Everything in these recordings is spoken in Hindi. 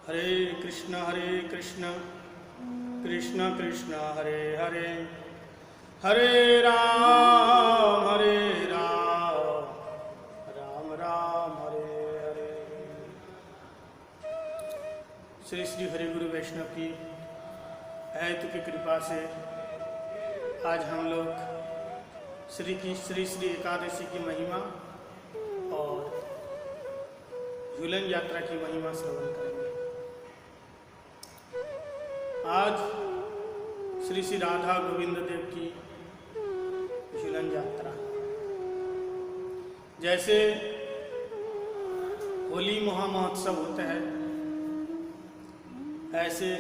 हरे कृष्ण कृष्ण कृष्ण हरे हरे, हरे राम राम राम हरे हरे। श्री श्री हरि गुरु वैष्णव की हेतु की कृपा से आज हम लोग श्री श्री एकादशी की महिमा और झूलन यात्रा की महिमा श्रवण करेंगे। आज श्री श्री राधा गोविंद देव की झूलन यात्रा, जैसे होली महामहोत्सव होता है ऐसे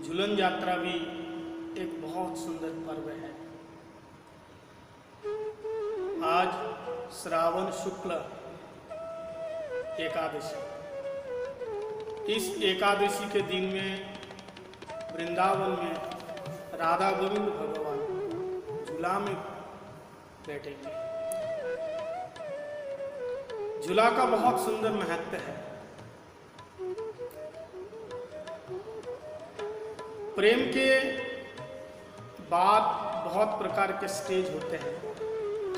झूलन यात्रा भी एक बहुत सुंदर पर्व है। आज श्रावण शुक्ल एकादशी, इस एकादशी के दिन में वृंदावन में राधा गोविंद भगवान झूला में बैठेंगे। झूला का बहुत सुंदर महत्व है। प्रेम के बाद बहुत प्रकार के स्टेज होते हैं,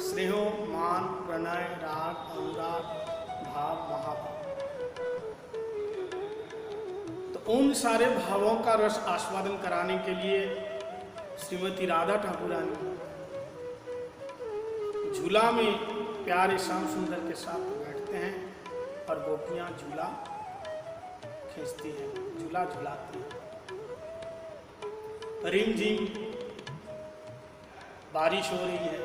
स्नेह, मान, प्रणय, राग, अनुराग, भाव, महाभाव। तो उन सारे भावों का रस आस्वादन कराने के लिए श्रीमती राधा ठाकुरानी झूला में प्यारे श्याम सुंदर के साथ बैठते हैं और गोपियां झूला खींचती हैं, झूला झुलाती हैं। रिम झिम बारिश हो रही है,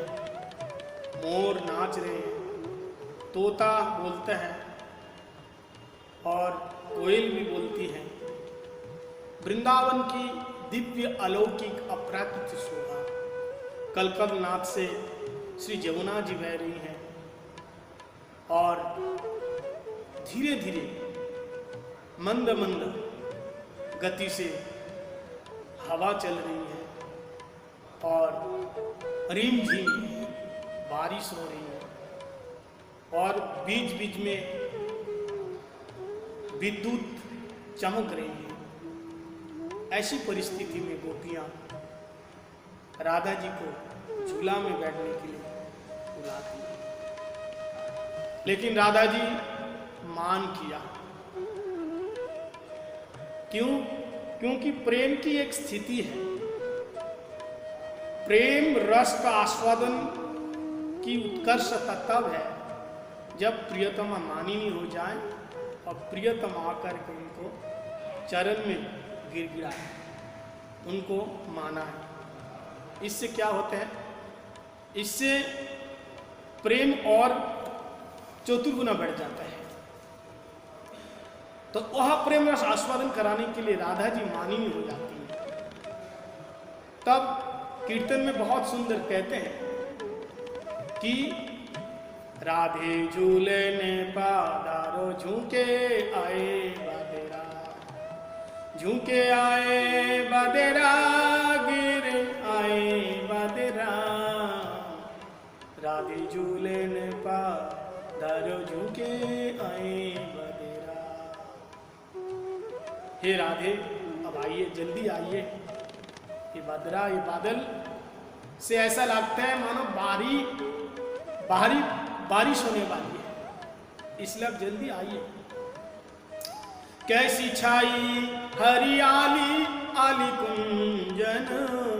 मोर नाच रहे हैं, तोता बोलते हैं और कोयल भी बोलती है। वृंदावन की दिव्य अलौकिक अपराकृत शोभा, कलकलनाथ से श्री जमुना जी बह रही हैं और धीरे धीरे मंद मंद गति से हवा चल रही है और रिम झिम बारिश हो रही है और बीच बीच में विद्युत चमक रही है। ऐसी परिस्थिति में गोपियां राधा जी को झूला में बैठने के लिए बुलाती हैं, लेकिन राधा जी मान किया। क्यों? क्योंकि प्रेम की एक स्थिति है। प्रेम रस का आस्वादन की उत्कर्षता तब है जब प्रियतमा मानिनी हो जाए और प्रियतम आकर के उनको चरण में गिड़गिड़ाए, उनको माना है। इससे क्या होता है? इससे प्रेम और चतुर्गुना बढ़ जाता है। तो वह प्रेम रस आस्वादन कराने के लिए राधा जी मानिनी हो जाती है। तब कीर्तन में बहुत सुंदर कहते हैं कि राधे झूलने पादारो झूके आए बादेरा, झूके आए बादेरा, गिर आए बादेरा। राधे झूलने पादारो झूके आए बादेरा। हे राधे, अब आइए, जल्दी आइए। ये बदरा, ये बादल से ऐसा लगता है मानो बारिश होने वाली है, इसलिए अब जल्दी आइए। कैसी छाई हरियाली आली कुंजन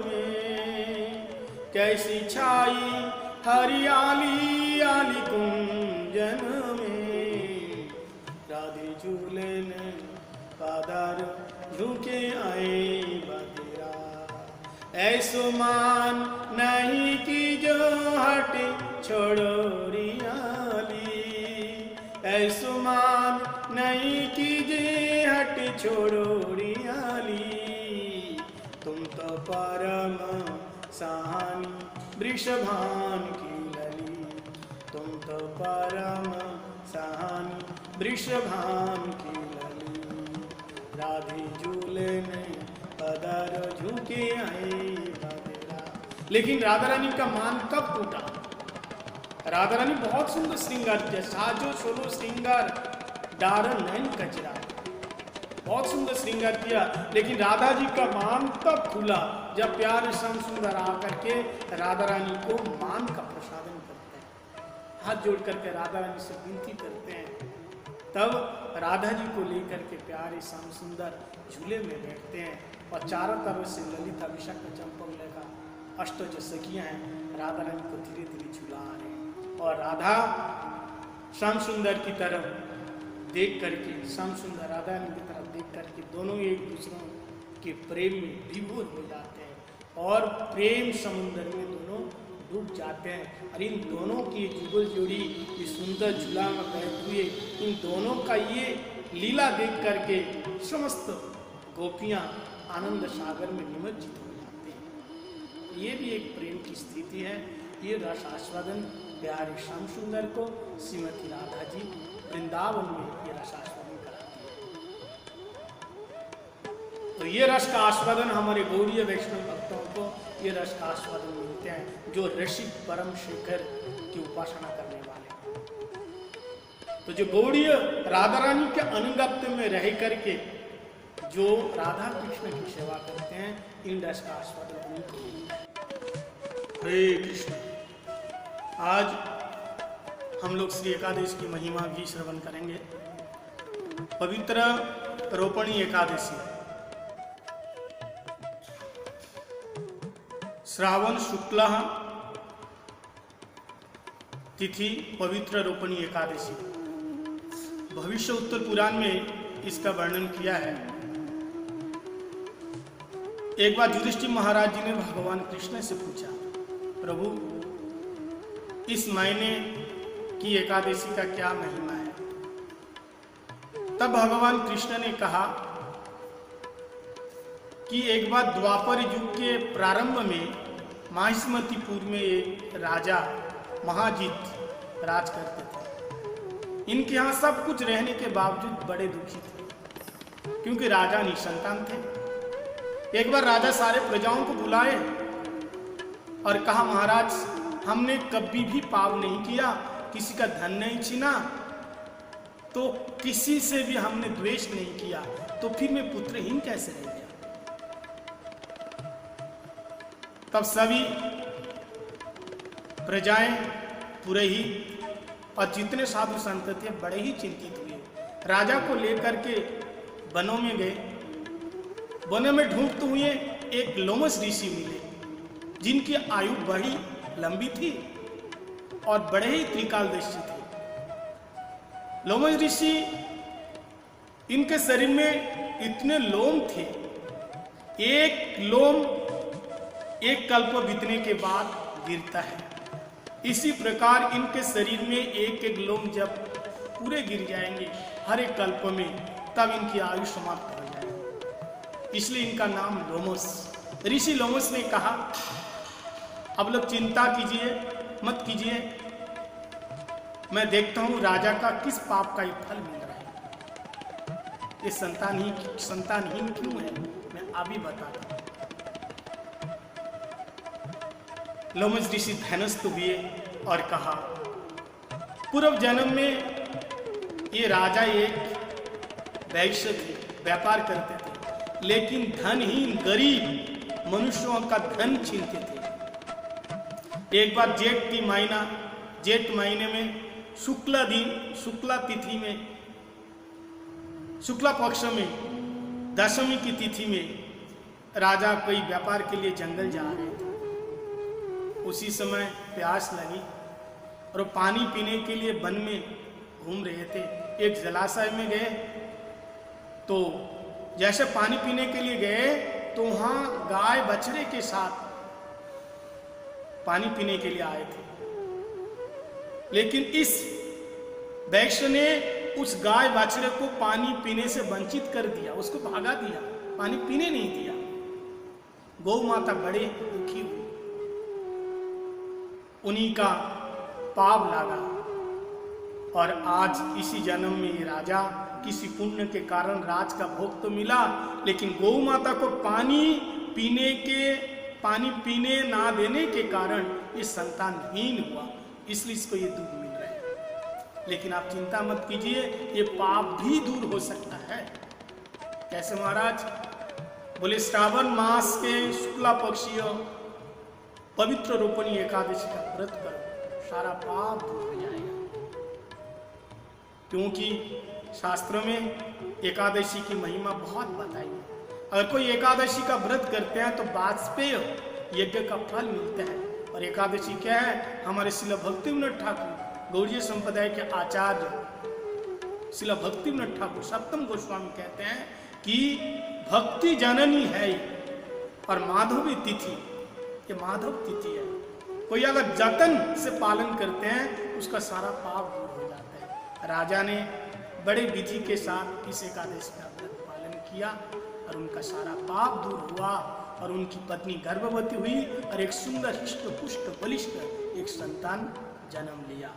में, कैसी छाई हरियाली आली कुंजन में। राधे झूले ने पादार झुके आए बादेरा। ऐसो मान नहीं की जो हटे छोड़ो रियाली, ऐसो मान नहीं की जे हटे छोड़ो रियाली। तुम तो परम सहानी वृषभान की लली, तुम तो परम सहानी वृषभान की लली। राधे झूले ने पदार झुके आए बादेरा। लेकिन राधा रानी का मान कब टूटा? राधा रानी बहुत सुंदर श्रृंगार किया, साजो सोलो श्रृंगार डार नैन कचरा। बहुत सुंदर श्रृंगार किया, लेकिन राधा जी का मान तब खुला जब प्यारे श्याम सुंदर आकर के राधा रानी को मान का प्रसादन करते हैं, हाथ जोड़ करके राधा रानी से विनती करते हैं। तब राधा जी को लेकर के प्यारे श्याम सुंदर झूले में बैठते हैं और चारों तरफ से ललिता विशाखा चंपक का अष्ट जो सखियां हैं राधा रानी को धीरे धीरे झूला आ रहे हैं। और राधा श्याम सुंदर की तरफ देख करके, श्याम सुंदर राधा रानी की तरफ देख करके दोनों एक दूसरों के प्रेम में विभोर हो जाते हैं और प्रेम समुद्र में दोनों डूब जाते हैं। और इन दोनों की जुगल जोड़ी, ये सुंदर झूला में बैठे हुए इन दोनों का ये लीला देख करके समस्त गोपियां आनंद सागर में निमज्जित हो जाते हैं। ये भी एक प्रेम की स्थिति है। ये रस आस्वादन प्यारे श्याम सुंदर को श्रीमती राधा जी वृंदावन में ये रस आस्वादन कराती है। तो ये रस का आस्वादन हमारे गौड़ीय वैष्णव भक्तों को ये रस का आस्वादन मिलते हैं जो रसिक परम शेखर की उपासना करने वाले। तो जो गौड़ीय राधा रानी के अनुगत्य में रह करके जो राधा कृष्ण की सेवा करते हैं, इन रस का आस्वादन उन्हीं को मिलता है। हरे कृष्ण। आज हम लोग श्री एकादशी की महिमा भी श्रवण करेंगे। पवित्र रोपणी एकादशी श्रावण शुक्ल तिथि पवित्र रोपणी एकादशी। भविष्य उत्तर पुराण में इसका वर्णन किया है। एक बार युधिष्ठिर महाराज जी ने भगवान कृष्ण से पूछा, प्रभु इस महीने की एकादशी का क्या महिमा है? तब भगवान कृष्ण ने कहा कि एक बार द्वापर युग के प्रारंभ में माहिष्मतीपुर में एक राजा महाजीत राज करते थे। इनके यहाँ सब कुछ रहने के बावजूद बड़े दुखी थे क्योंकि राजा निसंतान थे। एक बार राजा सारे प्रजाओं को बुलाए और कहा, महाराज हमने कभी भी पाप नहीं किया, किसी का धन नहीं छीना, तो किसी से भी हमने द्वेष नहीं किया, तो फिर मैं पुत्रहीन कैसे रह गया? तब सभी प्रजाएं, पुरोहित और जितने साधु संत थे बड़े ही चिंतित हुए। राजा को लेकर के वनों में गए। वनों में ढूंढते हुए एक लोमस ऋषि मिले जिनकी आयु बड़ी लंबी थी और बड़े ही त्रिकालदर्शी थे। लोमस ऋषि, इनके शरीर में इतने लोम थे, एक लोम एक कल्प बीतने के बाद गिरता है। इसी प्रकार इनके शरीर में एक एक लोम जब पूरे गिर जाएंगे हर एक कल्प में, तब इनकी आयु समाप्त हो जाएगी। इसलिए इनका नाम लोमस। ऋषि लोमस ने कहा, अब लोग चिंता कीजिए मत कीजिए, मैं देखता हूं राजा का किस पाप का ये फल मिल रहा है। ये संतानहीन क्यों है, मैं अभी बताता हूं। लोमस ऋषि ध्यानस्थ हुए और कहा, पूर्व जन्म में ये राजा एक वैश्य थे, व्यापार करते थे, लेकिन धनहीन गरीब मनुष्यों का धन छीनते थे। एक बार जेठ महीने में शुक्ला तिथि में, शुक्ला पक्ष में दशमी की तिथि में राजा कोई व्यापार के लिए जंगल जा रहे थे। उसी समय प्यास लगी और पानी पीने के लिए वन में घूम रहे थे। एक जलाशय में गए तो जैसे पानी पीने के लिए गए तो वहां गाय बछड़े के साथ पानी पीने के लिए आए थे, लेकिन इस वैश्य ने उस गाय बछड़े को पानी पीने से वंचित कर दिया, उसको भागा दिया, पानी पीने नहीं दिया। गौ माता बड़े दुखी हुई, उन्हीं का पाप लगा और आज इसी जन्म में ये राजा किसी पुण्य के कारण राज का भोग तो मिला, लेकिन गौ माता को पानी पीने ना देने के कारण ये संतानहीन हुआ, इसलिए इसको ये दुख मिल रहा है। लेकिन आप चिंता मत कीजिए, ये पाप भी दूर हो सकता है। कैसे महाराज? बोले श्रावण मास के शुक्ला पक्षीय पवित्र रोपणी एकादशी का व्रत करो, सारा पाप दूर हो जाएगा। क्योंकि शास्त्रों में एकादशी की महिमा बहुत बताई है। अगर कोई एकादशी का व्रत करते हैं तो वाजपेय यज्ञ का फल मिलता है। और एकादशी क्या है? हमारे शिला भक्तिविनोद ठाकुर गौड़ीय संप्रदाय के आचार्य शिला भक्तिविनोद ठाकुर सप्तम गोस्वामी कहते हैं कि भक्ति जननी है और माधवी तिथि, ये माधव तिथि है। कोई अगर जतन से पालन करते हैं उसका सारा पाप दूर हो जाता है। राजा ने बड़े विधि के साथ इस एकादशी का व्रत पालन किया और उनका सारा पाप दूर हुआ और उनकी पत्नी गर्भवती हुई और एक सुंदर हिष्ट पुष्ट बलिष्ठ एक संतान जन्म लिया।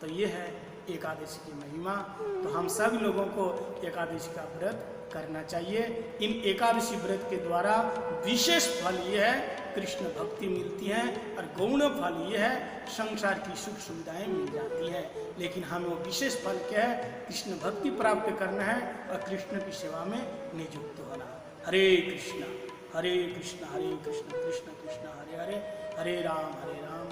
तो ये है एकादशी की महिमा। तो हम सब लोगों को एकादशी का व्रत करना चाहिए। इन एकादशी व्रत के द्वारा विशेष फल ये है, कृष्ण भक्ति मिलती है, और गौण फल ये है, संसार की सुख सुविधाएं मिल जाती हैं। लेकिन हमें वो विशेष फल क्या है? कृष्ण भक्ति प्राप्त करना है और कृष्ण की सेवा में नियुक्त होना। हरे कृष्ण कृष्ण कृष्ण कृष्ण कृष्ण हरे हरे, हरे राम राम